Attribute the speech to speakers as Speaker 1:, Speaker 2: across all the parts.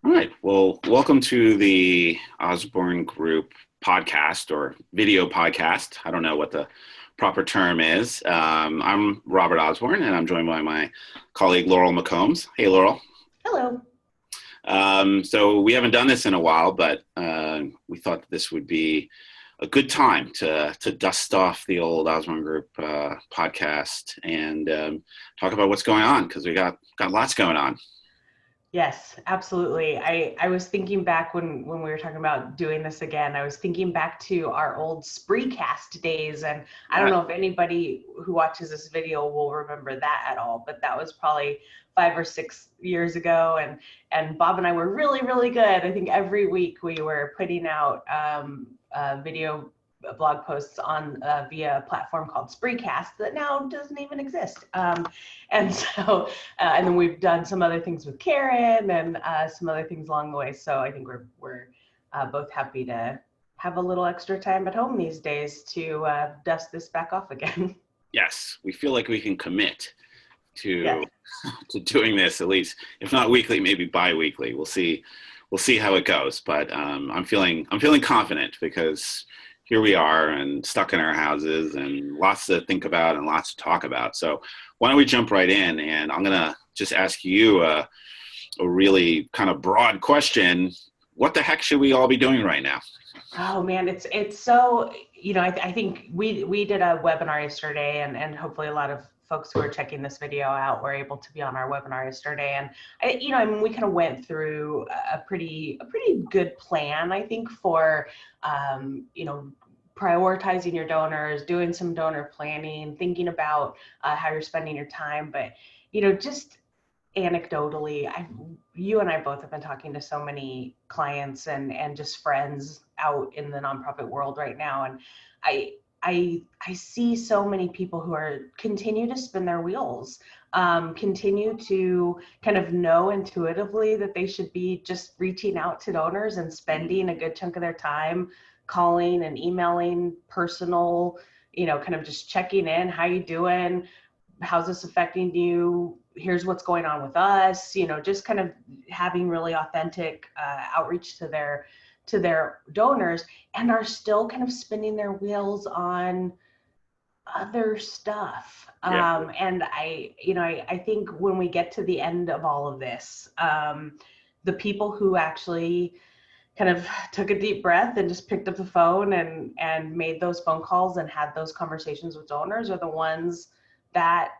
Speaker 1: All right. Well, welcome to the Osborne Group podcast or video podcast. I don't know what the proper term is. I'm Robert Osborne, and I'm joined by my colleague Laurel McCombs. Hey, Laurel.
Speaker 2: Hello.
Speaker 1: So we haven't done this in a while, but we thought that this would be a good time to dust off the old Osborne Group podcast and talk about what's going on, because we got lots going on.
Speaker 2: Yes, absolutely. I was thinking back when we were talking about doing this again, I was thinking back to our old Spreecast days. And I don't know if anybody who watches this video will remember that at all, but that was probably 5 or 6 years ago. And Bob and I were really, really good. I think every week we were putting out video blog posts on via a platform called Spreecast that now doesn't even exist. And so, and then we've done some other things with Karen and some other things along the way. So I think we're both happy to have a little extra time at home these days to dust this back off again.
Speaker 1: Yes, we feel like we can commit to doing this, at least, if not weekly, maybe bi-weekly. We'll see how it goes. But I'm feeling confident because here we are and stuck in our houses and lots to think about and lots to talk about. So why don't we jump right in? And I'm going to just ask you a really kind of broad question. What the heck should we all be doing right now?
Speaker 2: Oh man, it's so, I think we did a webinar yesterday and hopefully a lot of folks who are checking this video out were able to be on our webinar yesterday. And we kind of went through a pretty good plan, I think, for, prioritizing your donors, doing some donor planning, thinking about how you're spending your time. But, just anecdotally, you and I both have been talking to so many clients and just friends out in the nonprofit world right now. And I see so many people who continue to spin their wheels, continue to kind of know intuitively that they should be just reaching out to donors and spending a good chunk of their time calling and emailing personal, kind of just checking in. How you doing? How's this affecting you? Here's what's going on with us. Just kind of having really authentic outreach to their donors, and are still kind of spinning their wheels on other stuff.
Speaker 1: Yeah.
Speaker 2: And I think when we get to the end of all of this, the people who actually kind of took a deep breath and just picked up the phone and made those phone calls and had those conversations with donors are the ones that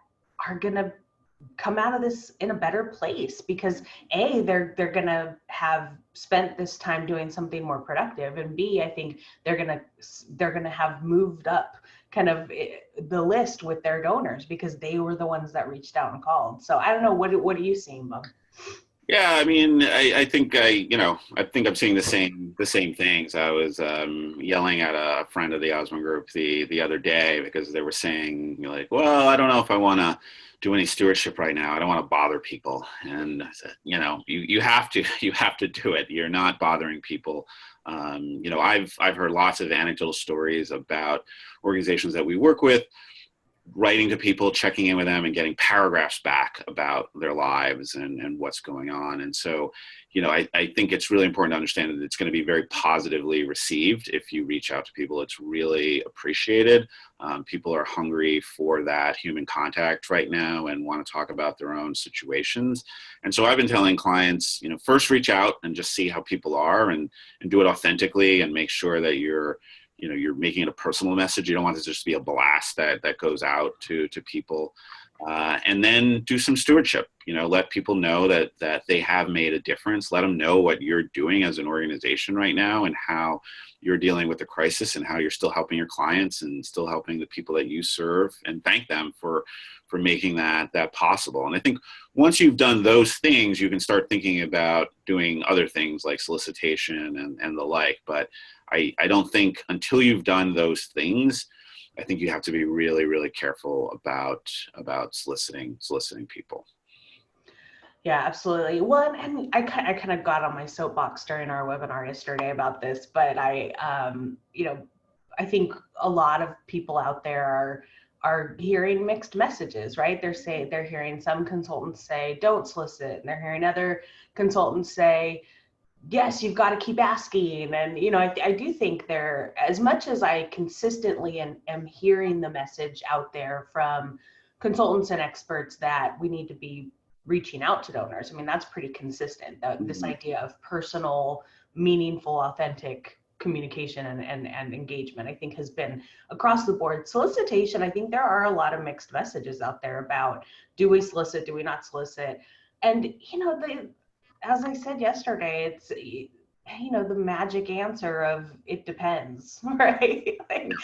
Speaker 2: are going to come out of this in a better place, because A, they're going to have spent this time doing something more productive, and B, I think they're going to have moved up kind of the list with their donors because they were the ones that reached out and called. So I don't know, what are you seeing, Bob?
Speaker 1: Yeah, I mean, I think I'm seeing the same things. I was yelling at a friend of the Osborne Group the other day because they were saying, like, well, I don't know if I want to do any stewardship right now. I don't want to bother people. And I said, you have to do it. You're not bothering people. I've heard lots of anecdotal stories about organizations that we work with, writing to people, checking in with them, and getting paragraphs back about their lives and what's going on. And so, I think it's really important to understand that it's going to be very positively received if you reach out to people. It's really appreciated. People are hungry for that human contact right now and want to talk about their own situations. And so I've been telling clients, first reach out and just see how people are and do it authentically and make sure that you're making it a personal message. You don't want it to just be a blast that goes out to people. And then do some stewardship, let people know that they have made a difference. Let them know what you're doing as an organization right now and how you're dealing with the crisis and how you're still helping your clients and still helping the people that you serve, and thank them for making that possible. And I think once you've done those things, you can start thinking about doing other things like solicitation and the like. But I don't think until you've done those things, I think you have to be really, really careful about soliciting people.
Speaker 2: Yeah, absolutely. Well, and I kind of got on my soapbox during our webinar yesterday about this, but I think a lot of people out there are hearing mixed messages, right? They're hearing some consultants say, don't solicit, and they're hearing other consultants say, yes, you've got to keep asking. And, I do think as much as I consistently am hearing the message out there from consultants and experts that we need to be reaching out to donors. I mean, that's pretty consistent. This idea of personal, meaningful, authentic communication and engagement, I think, has been across the board. Solicitation, I think there are a lot of mixed messages out there about, do we solicit, do we not solicit? And, as I said yesterday, it's, the magic answer of it depends, right? And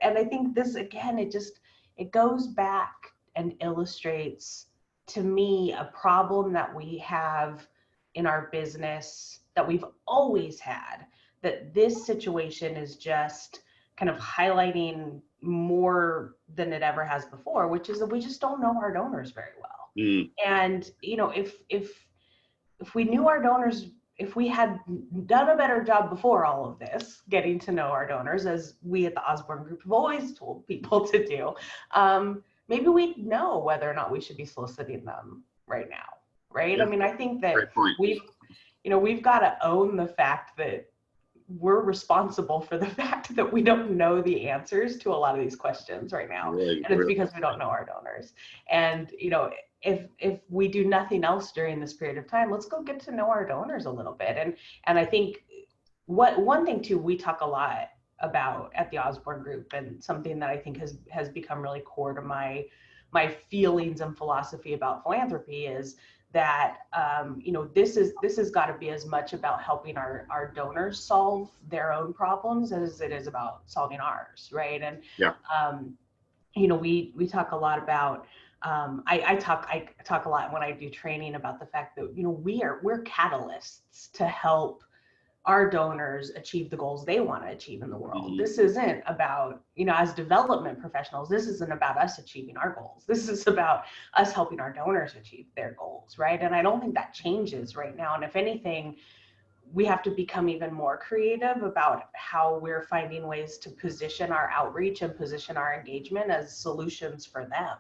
Speaker 2: I think this, again, it goes back and illustrates to me a problem that we have in our business that we've always had, that this situation is just kind of highlighting more than it ever has before, which is that we just don't know our donors very well. And, if we knew our donors, if we had done a better job before all of this, getting to know our donors, as we at the Osborne Group have always told people to do, maybe we'd know whether or not we should be soliciting them right now, right?
Speaker 1: Yeah.
Speaker 2: I mean, I think that we've got to own the fact that we're responsible for the fact that we don't know the answers to a lot of these questions right now. And it's because we don't know our donors. And, if we do nothing else during this period of time, let's go get to know our donors a little bit. And I think one thing too, we talk a lot about at the Osborne Group, and something that I think has become really core to my feelings and philosophy about philanthropy, is that this has got to be as much about helping our donors solve their own problems as it is about solving ours, right? And we talk a lot about, I talk a lot when I do training about the fact that we're catalysts to help our donors achieve the goals they want to achieve in the world. This isn't about, as development professionals, this isn't about us achieving our goals. This is about us helping our donors achieve their goals, right? And I don't think that changes right now. And if anything, we have to become even more creative about how we're finding ways to position our outreach and position our engagement as solutions for them.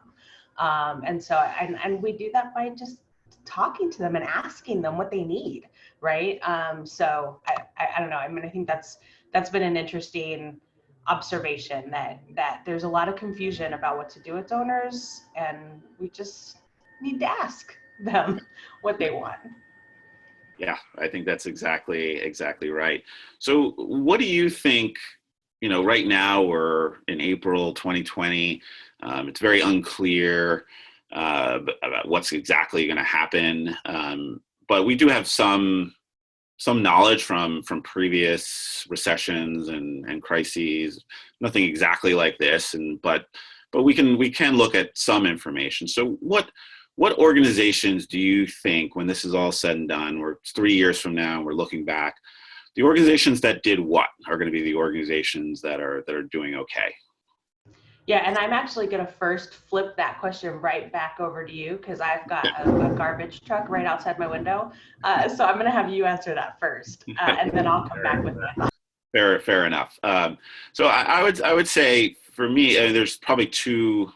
Speaker 2: And we do that by just talking to them and asking them what they need, right? So I don't know. I mean, I think that's been an interesting observation, that there's a lot of confusion about what to do with donors, and we just need to ask them what they want.
Speaker 1: Yeah, I think that's exactly right. So what do you think, right now we're in April 2020, it's very unclear about what's exactly going to happen. But we do have some knowledge from previous recessions and crises, nothing exactly like this, but we can look at some information. So what organizations do you think, when this is all said and done, we're 3 years from now, we're looking back, the organizations that did what are going to be the organizations that are doing okay?
Speaker 2: Yeah, and I'm actually going to first flip that question right back over to you, because I've got a garbage truck right outside my window. So I'm going to have you answer that first, and then I'll come back with my thoughts.
Speaker 1: Fair enough. So I would say, for me, there's probably two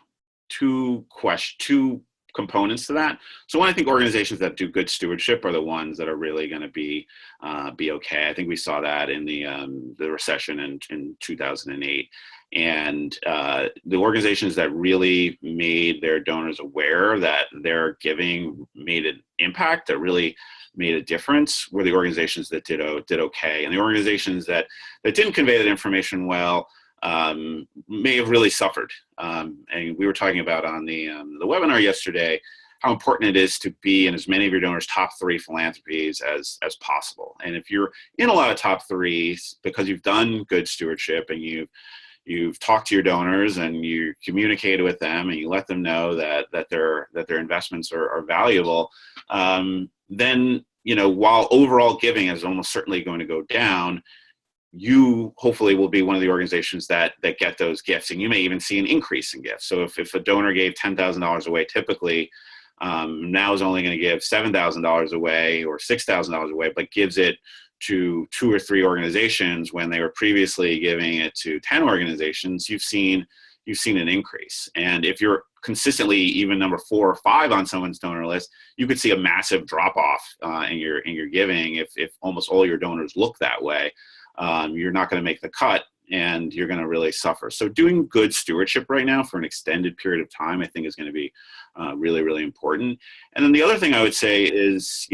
Speaker 1: components to that. So one, I think organizations that do good stewardship are the ones that are really going to be okay. I think we saw that in the recession in 2008. And the organizations that really made their donors aware that their giving made an impact, that really made a difference, were the organizations that did okay. And the organizations that didn't convey that information well may have really suffered. And we were talking about on the webinar yesterday how important it is to be in as many of your donors' top 3 philanthropies as possible. And if you're in a lot of top 3s because you've done good stewardship and you've talked to your donors and you communicated with them and you let them know that their investments are valuable, then while overall giving is almost certainly going to go down, you hopefully will be one of the organizations that get those gifts, and you may even see an increase in gifts. So if a donor gave $10,000 away, typically now is only going to give $7,000 away or $6,000 away, but gives it to 2 or 3 organizations when they were previously giving it to 10 organizations, you've seen you've seen an increase. And if you're consistently even number 4 or 5 on someone's donor list, you could see a massive drop off in your giving. If almost all your donors look that way, you're not going to make the cut, and you're going to really suffer. So doing good stewardship right now for an extended period of time, I think, is going to be really, really important. And then the other thing I would say is,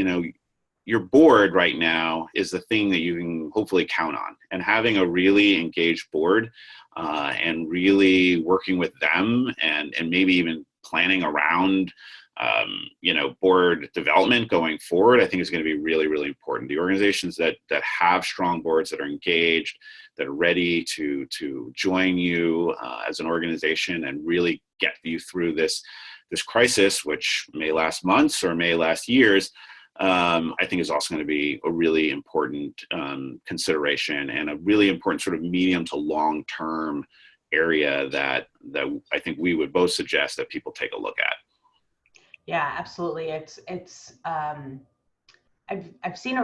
Speaker 1: your board right now is the thing that you can hopefully count on, and having a really engaged board and really working with them and maybe even planning around board development going forward, I think is going to be really, really important. The organizations that have strong boards, that are engaged, that are ready to join you as an organization and really get you through this crisis, which may last months or may last years, I think is also going to be a really important consideration, and a really important sort of medium to long term area that I think we would both suggest that people take a look at.
Speaker 2: Yeah, absolutely. I've seen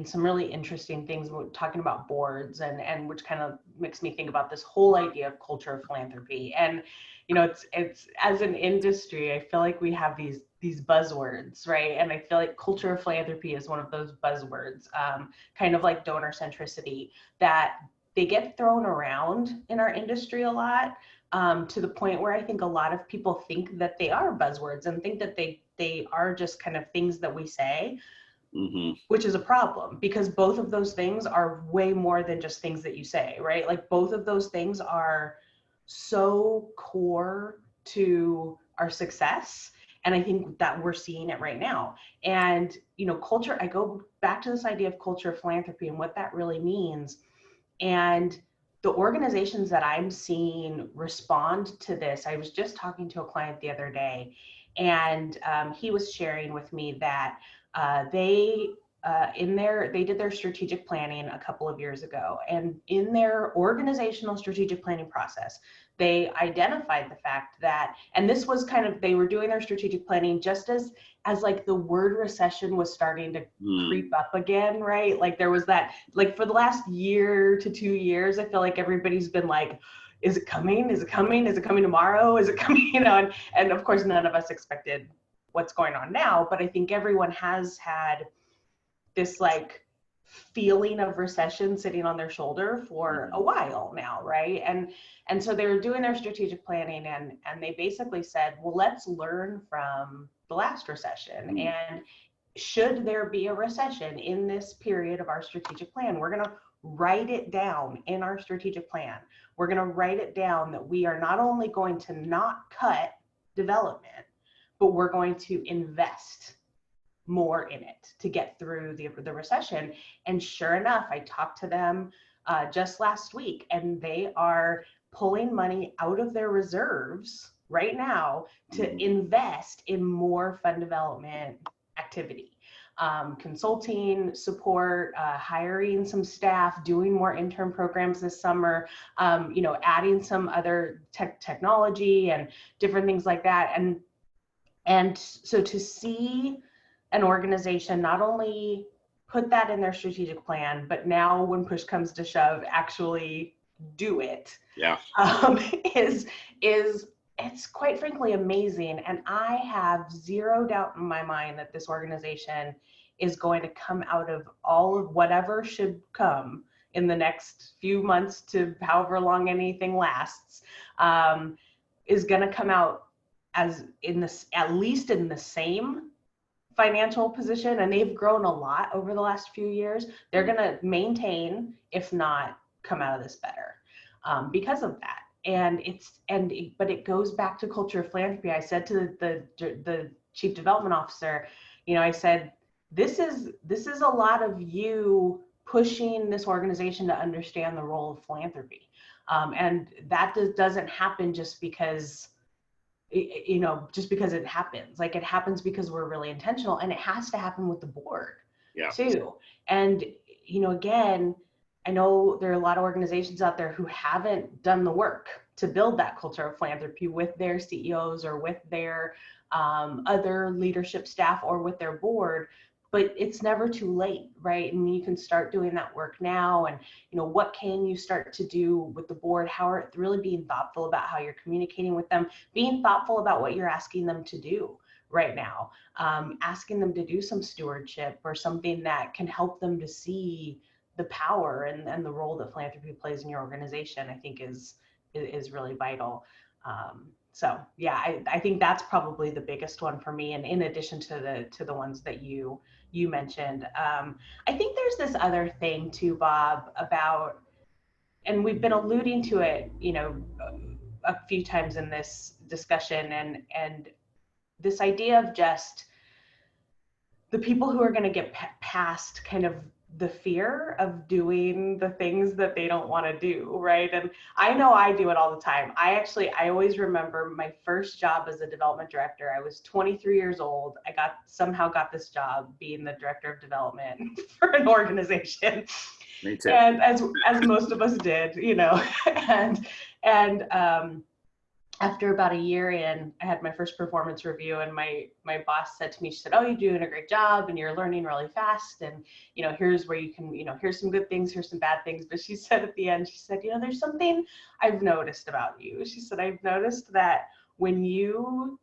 Speaker 2: some really interesting things talking about boards, and which kind of makes me think about this whole idea of culture of philanthropy. And it's as an industry, I feel like we have these buzzwords, right? And I feel like culture of philanthropy is one of those buzzwords, kind of like donor centricity, that they get thrown around in our industry a lot, to the point where I think a lot of people think that they are buzzwords and think that they are just kind of things that we say, which is a problem, because both of those things are way more than just things that you say, right? Like both of those things are so core to our success. And I think that we're seeing it right now. And, culture, I go back to this idea of culture of philanthropy and what that really means. And the organizations that I'm seeing respond to this, I was just talking to a client the other day, and he was sharing with me that they did their strategic planning a couple of years ago, and in their organizational strategic planning process, they identified the fact that, and this was kind of, they were doing their strategic planning just as like the word recession was starting to creep up again, right? Like there was that, like for the last year to 2 years, I feel like everybody's been like, is it coming? Is it coming? Is it coming tomorrow? Is it coming? And of course, none of us expected what's going on now, but I think everyone has had this like feeling of recession sitting on their shoulder for a while now, right? And so they were doing their strategic planning, and they basically said, well, let's learn from the last recession, and should there be a recession in this period of our strategic plan, we're going to write it down in our strategic plan. We're going to write it down that we are not only going to not cut development, but we're going to invest more in it to get through the recession. And sure enough, I talked to them just last week, and they are pulling money out of their reserves right now to invest in more fund development activity, consulting support, hiring some staff, doing more intern programs this summer, adding some other technology and different things like that. And so to see an organization not only put that in their strategic plan, but now when push comes to shove, actually do it, is it's quite frankly amazing. And I have zero doubt in my mind that this organization is going to come out of all of whatever should come in the next few months to however long anything lasts, is going to come out as in this, at least in the same financial position. And they've grown a lot over the last few years. They're going to maintain, if not come out of this better, because of that. But it goes back to culture of philanthropy. I said to the chief development officer, I said, this is a lot of you pushing this organization to understand the role of philanthropy. And that doesn't happen just because, just because it happens. Like, it happens because we're really intentional, and it has to happen with the board too. And, again, I know there are a lot of organizations out there who haven't done the work to build that culture of philanthropy with their CEOs or with their other leadership staff or with their board. but it's never too late, right? And you can start doing that work now. And, what can you start to do with the board? How are really being thoughtful about how you're communicating with them, being thoughtful about what you're asking them to do right now, asking them to do some stewardship or something that can help them to see the power and the role that philanthropy plays in your organization, I think is really vital. So yeah, I think that's probably the biggest one for me. And in addition to the ones that you mentioned, I think there's this other thing too, Bob, about, and we've been alluding to it, a few times in this discussion, and this idea of just the people who are going to get past kind of the fear of doing the things that they don't want to do, right? And I know I do it all the time. I always remember my first job as a development director. I was 23 years old. I somehow got this job being the director of development for an organization.
Speaker 1: Me too.
Speaker 2: And as most of us did, and after about a year in, I had my first performance review, and my boss said to me, she said, "Oh, you're doing a great job and you're learning really fast. And, here's where you can, here's some good things, here's some bad things." But she said at the end, she said, "There's something I've noticed about you." She said, "I've noticed that when you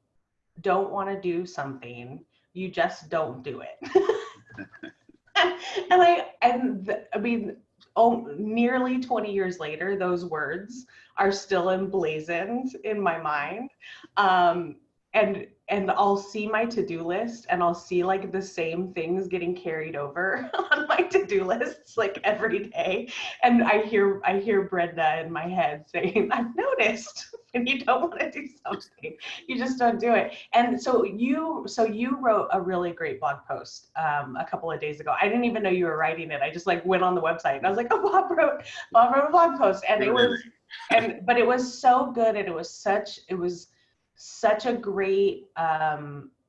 Speaker 2: don't want to do something, you just don't do it." I mean, nearly 20 years later, those words are still emblazoned in my mind. And I'll see my to-do list and I'll see like the same things getting carried over on my to-do lists like every day. And I hear Brenda in my head saying, "I've noticed when you don't want to do something, you just don't do it." And so you wrote a really great blog post a couple of days ago. I didn't even know you were writing it. I just like went on the website and I was like, "Oh, Bob wrote a blog post," and but it was so good, and it was such a great,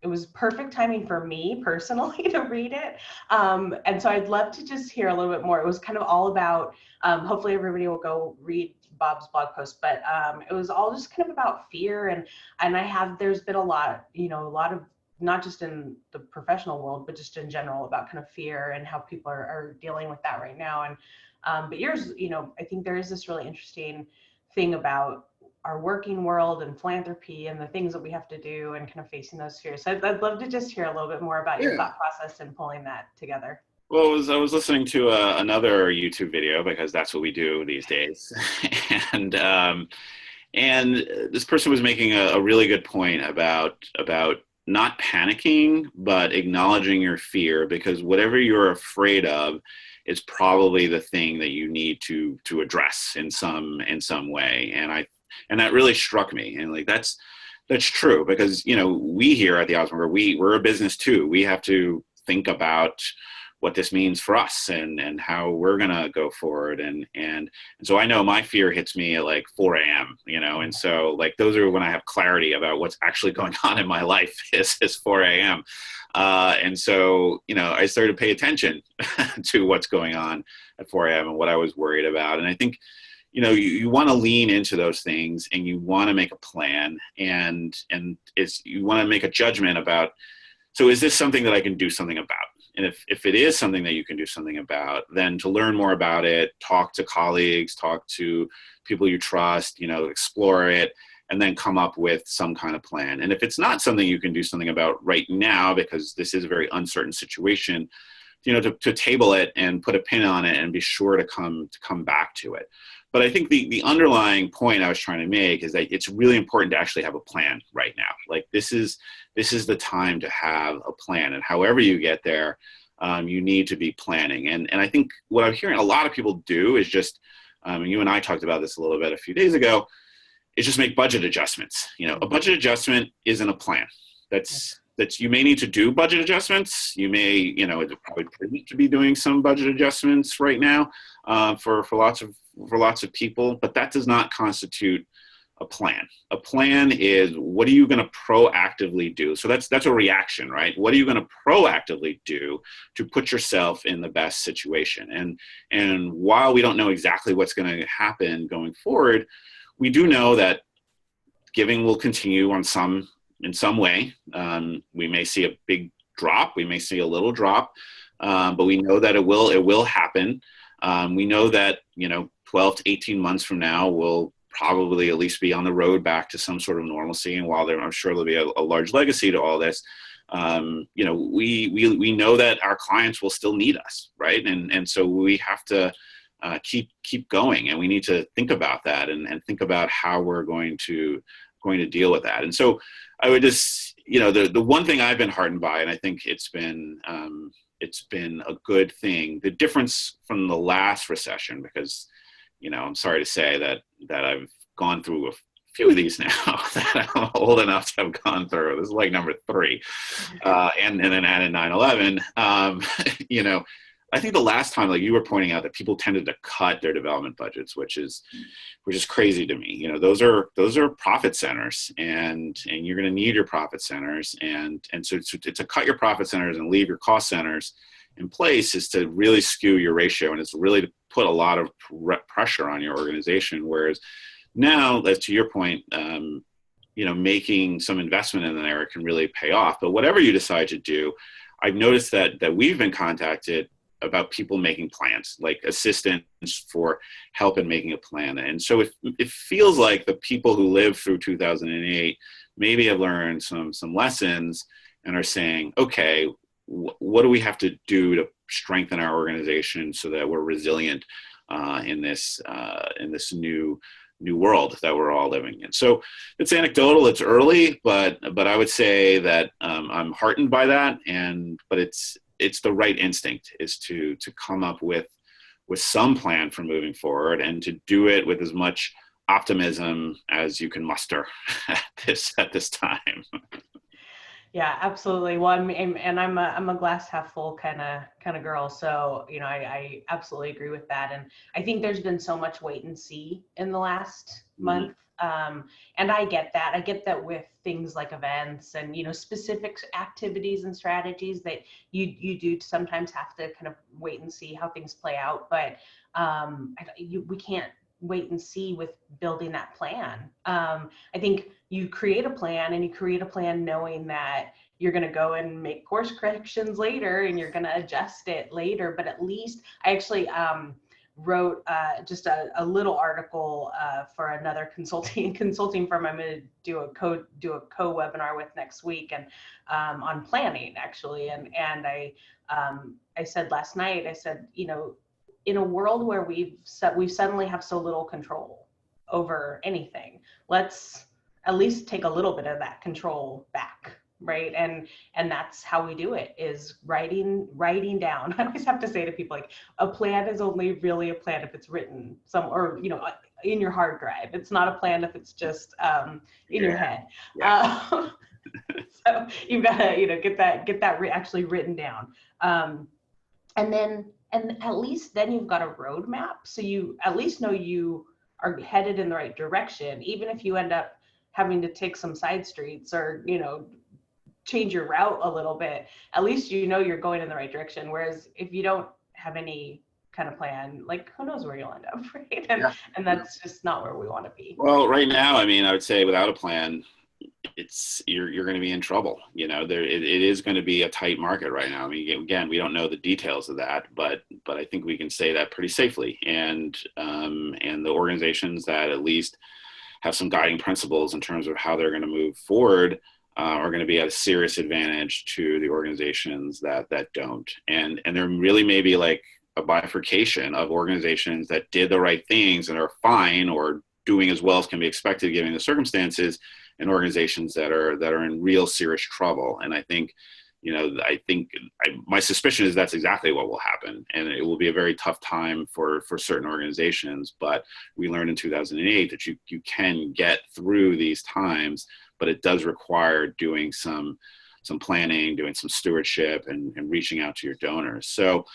Speaker 2: it was perfect timing for me personally to read it. And so I'd love to just hear a little bit more. It was kind of all about, hopefully everybody will go read Bob's blog post, but it was all just kind of about fear. And there's been a lot of, not just in the professional world, but just in general about kind of fear and how people are dealing with that right now. And, but yours, I think there is this really interesting thing about our working world and philanthropy and the things that we have to do and kind of facing those fears. So I'd love to just hear a little bit more about your thought process and pulling that together.
Speaker 1: Well, I was listening to another YouTube video, because that's what we do these days, and this person was making a really good point about not panicking, but acknowledging your fear, because whatever you're afraid of is probably the thing that you need to address in some way. And that really struck me. And like, that's true, because, we here at the Osborne Group, we're a business too. We have to think about what this means for us and how we're going to go forward. And so I know my fear hits me at like 4 a.m., and so like, those are when I have clarity about what's actually going on in my life is 4 a.m. And so, I started to pay attention to what's going on at 4 a.m. and what I was worried about. And I think, you want to lean into those things, and you want to make a plan, and you want to make a judgment about, so is this something that I can do something about? And if it is something that you can do something about, then to learn more about it, talk to colleagues, talk to people you trust, explore it, and then come up with some kind of plan. And if it's not something you can do something about right now, because this is a very uncertain situation, to table it and put a pin on it and be sure to come back to it. But I think the underlying point I was trying to make is that it's really important to actually have a plan right now. Like, this is the time to have a plan, and however you get there, you need to be planning. And I think what I'm hearing a lot of people do is just, you and I talked about this a little bit a few days ago, is just make budget adjustments. A budget adjustment isn't a plan. That's you may need to do budget adjustments. You may, it's probably prudent to be doing some budget adjustments right now for lots of people, but that does not constitute a plan. A plan is, what are you going to proactively do? So that's a reaction, right? What are you going to proactively do to put yourself in the best situation? And while we don't know exactly what's going to happen going forward, we do know that giving will continue in some way. We may see a big drop. We may see a little drop, but we know that it will happen. We know that 12 to 18 months from now, we'll probably at least be on the road back to some sort of normalcy. And while I'm sure there'll be a large legacy to all this, we know that our clients will still need us, right? And so we have to keep going, and we need to think about that and think about how we're going to deal with that. And so I would just, the one thing I've been heartened by, and I think it's been a good thing, the difference from the last recession, because I'm sorry to say that I've gone through a few of these now that I'm old enough to have gone through. This is like number 3, and then added 9/11. I think the last time, like you were pointing out, that people tended to cut their development budgets, which is crazy to me. Those are profit centers, and you're going to need your profit centers, and so to cut your profit centers and leave your cost centers in place is to really skew your ratio, and it's really to put a lot of pressure on your organization. Whereas now, as to your point, making some investment in there can really pay off. But whatever you decide to do, I've noticed that we've been contacted about people making plans, like assistance for help in making a plan. And so it feels like the people who lived through 2008 maybe have learned some lessons and are saying, okay, what do we have to do to strengthen our organization so that we're resilient in this new world that we're all living in. So it's anecdotal, it's early, but I would say that I'm heartened by that, but it's the right instinct, is to come up with some plan for moving forward, and to do it with as much optimism as you can muster at this time.
Speaker 2: Yeah, absolutely. Well, I'm a glass half full kind of girl. So, I absolutely agree with that. And I think there's been so much wait and see in the last month. And I get that. I get that with things like events and, specific activities and strategies that you do sometimes have to kind of wait and see how things play out. But we can't wait and see with building that plan. I think you create a plan, and you create a plan knowing that you're going to go and make course corrections later, and you're going to adjust it later. But at least I actually wrote just a little article for another consulting firm I'm going to do a co-webinar with next week, and on planning actually. And I said last night, I said, in a world where we suddenly have so little control over anything, let's at least take a little bit of that control back, right? And that's how we do it, is writing down. I always have to say to people, like, a plan is only really a plan if it's written or in your hard drive. It's not a plan if it's just in your head. Yeah. So you've got to get that actually written down, and at least then you've got a roadmap, so you at least know you are headed in the right direction, even if you end up having to take some side streets or change your route a little bit. At least you're going in the right direction. Whereas if you don't have any kind of plan, like, who knows where you'll end up, right? And that's just not where we want to be.
Speaker 1: Well, right now, I would say without a plan, you're going to be in trouble. It is going to be a tight market right now. Again, we don't know the details of that, but I think we can say that pretty safely. And the organizations that at least have some guiding principles in terms of how they're going to move forward are going to be at a serious advantage to the organizations that don't. And there really may be like a bifurcation of organizations that did the right things and are fine or doing as well as can be expected given the circumstances, and organizations that are in real serious trouble. And I think, my suspicion is that's exactly what will happen. And it will be a very tough time for certain organizations. But we learned in 2008 that you can get through these times, but it does require doing some planning, doing some stewardship, and reaching out to your donors. So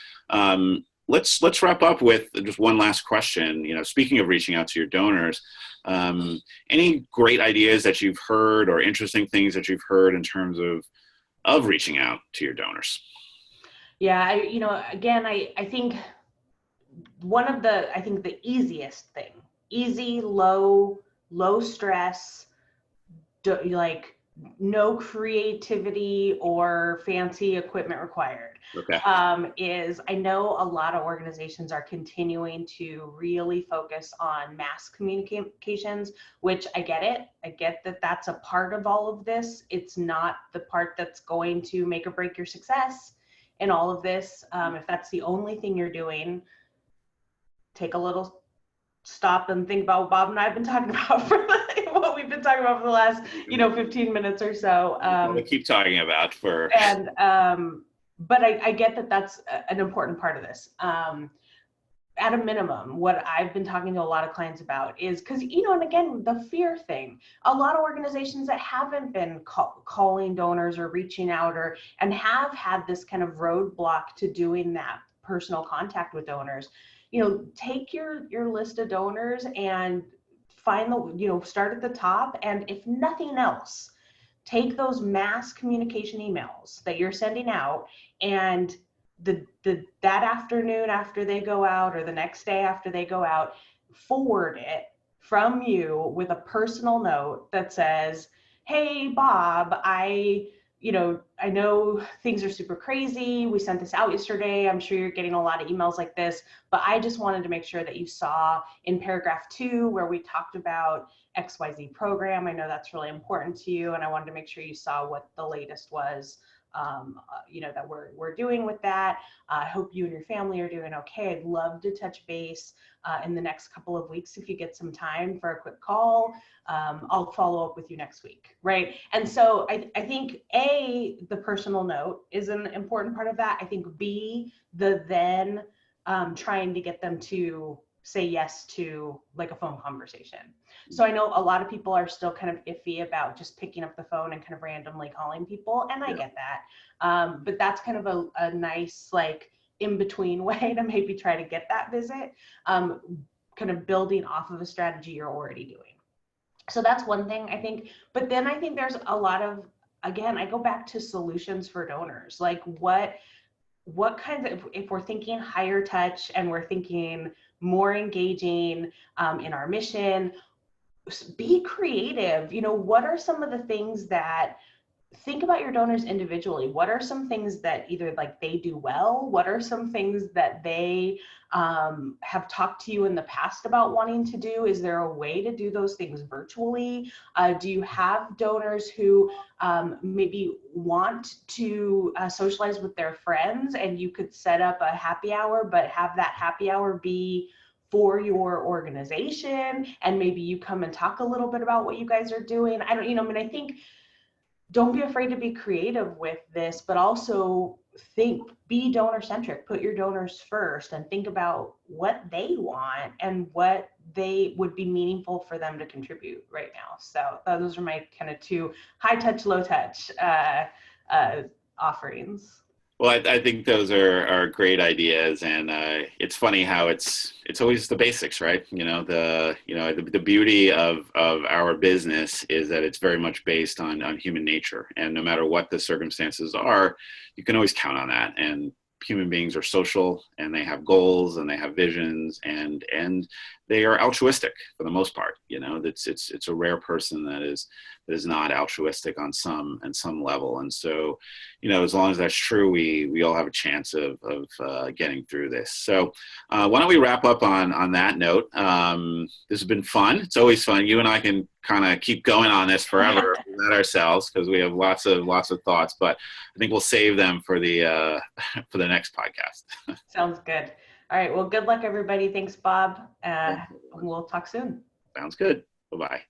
Speaker 1: let's wrap up with just one last question. Speaking of reaching out to your donors, any great ideas that you've heard or interesting things that you've heard in terms of reaching out to your donors?
Speaker 2: Yeah, I think the easiest thing, easy, low stress, no creativity or fancy equipment required.
Speaker 1: Okay.
Speaker 2: Is I know a lot of organizations are continuing to really focus on mass communications, which I get it. I get that that's a part of all of this. It's not the part that's going to make or break your success in all of this. If that's the only thing you're doing, take a little stop and think about what Bob and I have been talking about for what we've been talking about for the last, 15 minutes or so.
Speaker 1: We keep talking about for.
Speaker 2: And, but I get that that's an important part of this. At a minimum, what I've been talking to a lot of clients about is because, and again, the fear thing, a lot of organizations that haven't been calling donors or reaching out and have had this kind of roadblock to doing that personal contact with donors, take your list of donors and find start at the top. And if nothing else, take those mass communication emails that you're sending out, and that afternoon after they go out, or the next day after they go out, forward it from you with a personal note that says, hey, Bob, I know things are super crazy. We sent this out yesterday. I'm sure you're getting a lot of emails like this, but I just wanted to make sure that you saw in paragraph 2 where we talked about XYZ program. I know that's really important to you, and I wanted to make sure you saw what the latest was, that we're doing with that. I hope you and your family are doing okay. I'd love to touch base in the next couple of weeks if you get some time for a quick call. I'll follow up with you next week, right? And so I think A, the personal note is an important part of that. I think B, the then trying to get them to say yes to like a phone conversation. So I know a lot of people are still kind of iffy about just picking up the phone and kind of randomly calling people, and I get that. But that's kind of a nice like in-between way to maybe try to get that visit, kind of building off of a strategy you're already doing. So that's one thing I think. But then I think there's a lot of, again, I go back to solutions for donors. Like what kinds of, if we're thinking higher touch and we're thinking more engaging in our mission, be creative. What are some of the things that, think about your donors individually. What are some things that either like they do well? What are some things that they have talked to you in the past about wanting to do? Is there a way to do those things virtually? Do you have donors who maybe want to socialize with their friends, and you could set up a happy hour, but have that happy hour be for your organization, and maybe you come and talk a little bit about what you guys are doing? I think don't be afraid to be creative with this, but also be donor centric, put your donors first, and think about what they want and what they would be meaningful for them to contribute right now. So those are my kind of 2 high touch, low touch offerings.
Speaker 1: Well, I think those are great ideas, and it's funny how it's always the basics, right? The beauty of our business is that it's very much based on human nature, and no matter what the circumstances are, you can always count on that. And human beings are social, and they have goals, and they have visions, and they are altruistic for the most part. It's a rare person that is not altruistic on some level. And so, as long as that's true, we all have a chance of getting through this. So why don't we wrap up on that note? This has been fun. It's always fun. You and I can kind of keep going on this forever, not ourselves, because we have lots of thoughts, but I think we'll save them for the next podcast.
Speaker 2: Sounds good. All right. Well, good luck, everybody. Thanks, Bob. We'll talk soon.
Speaker 1: Sounds good. Bye-bye.